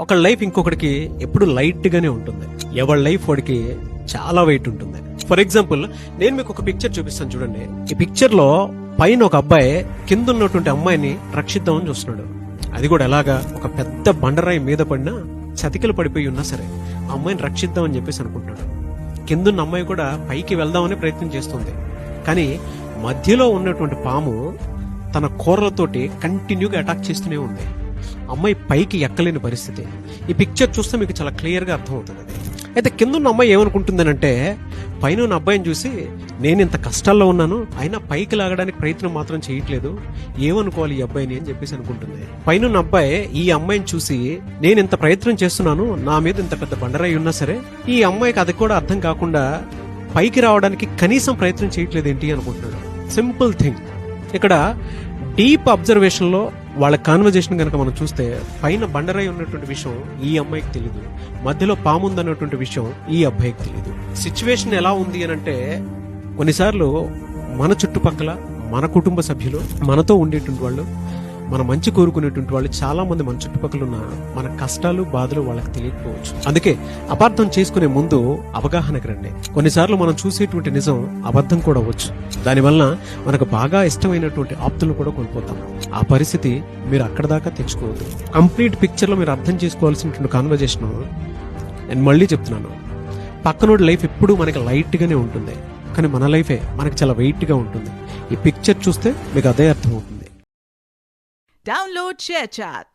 ఒక లైఫ్ ఇంకొకటికి ఎప్పుడు లైట్ గానే ఉంటుంది, ఎవరి లైఫ్ వాడికి చాలా వెయిట్ ఉంటుంది. ఫర్ ఎగ్జాంపుల్, నేను మీకు ఒక పిక్చర్ చూపిస్తాను చూడండి. ఈ పిక్చర్ లో పైన ఒక అబ్బాయి కింద ఉన్నటువంటి అమ్మాయిని రక్షిద్దామని చూస్తున్నాడు. అది కూడా ఎలాగా, ఒక పెద్ద బండరాయి మీద పడినా చతికిలు పడిపోయి ఉన్నా సరే ఆ అమ్మాయిని రక్షిద్దామని చెప్పేసి అనుకుంటాడు. కిందున్న అమ్మాయి కూడా పైకి వెళ్దామని ప్రయత్నం చేస్తుంది. కానీ మధ్యలో ఉన్నటువంటి పాము తన కూరలతోటి కంటిన్యూగా అటాక్ చేస్తూనే ఉంది. అమ్మాయి పైకి ఎక్కలేని పరిస్థితి. ఈ పిక్చర్ చూస్తే మీకు చాలా క్లియర్ గా అర్థమవుతుంది. అయితే కిందున్న అమ్మాయి ఏమనుకుంటుందనంటే, పైన ఉన్న అబ్బాయిని చూసి నేను ఇంత కష్టాల్లో ఉన్నాను, అయినా పైకి లాగడానికి ప్రయత్నం మాత్రం చేయట్లేదు, ఏమనుకోవాలి ఈ అబ్బాయిని అని చెప్పేసి అనుకుంటుంది. పైన అబ్బాయి ఈ అమ్మాయిని చూసి నేను ఇంత ప్రయత్నం చేస్తున్నాను, నా మీద ఇంత పెద్ద బండరాయి ఉన్నా సరే ఈ అమ్మాయికి అది కూడా అర్థం కాకుండా పైకి రావడానికి కనీసం ప్రయత్నం చేయట్లేదు ఏంటి అనుకుంటున్నాడు. Simple thing. ఇక్కడ డీప్ అబ్జర్వేషన్ లో వాళ్ళ కాన్వర్జేషన్ కనుక మనం చూస్తే, పైన బండరాయి ఉన్నటువంటి విషయం ఈ అమ్మాయికి తెలియదు, మధ్యలో పాము ఉందన్నటువంటి విషయం ఈ అబ్బాయికి తెలియదు. సిచ్యువేషన్ ఎలా ఉంది అని అంటే, కొన్నిసార్లు మన చుట్టుపక్కల మన కుటుంబ సభ్యులు, మనతో ఉండేటువంటి వాళ్ళు, మన మంచి కోరుకునేటువంటి వాళ్ళు చాలా మంది మన చుట్టుపక్కల ఉన్న మన కష్టాలు బాధలు వాళ్ళకి తెలియకపోవచ్చు. అందుకే అపార్థం చేసుకునే ముందు అవగాహనకు రండి. కొన్నిసార్లు మనం చూసేటువంటి నిజం అబద్ధం కూడా అవ్వచ్చు. దానివల్ల మనకు బాగా ఇష్టమైనటువంటి ఆప్తులు కూడా కోల్పోతాం. ఆ పరిస్థితి మీరు అక్కడ దాకా తెచ్చుకోవద్దు. కంప్లీట్ పిక్చర్ లో మీరు అర్థం చేసుకోవాల్సినటువంటి కాన్వర్జేషన్ నేను మళ్ళీ చెప్తున్నాను. పక్కనోడి లైఫ్ ఎప్పుడు మనకి లైట్ గానే ఉంటుంది, కానీ మన లైఫే మనకి చాలా వెయిట్ గా ఉంటుంది. ఈ పిక్చర్ చూస్తే మీకు అదే అర్థమవుతుంది. Download ShareChat.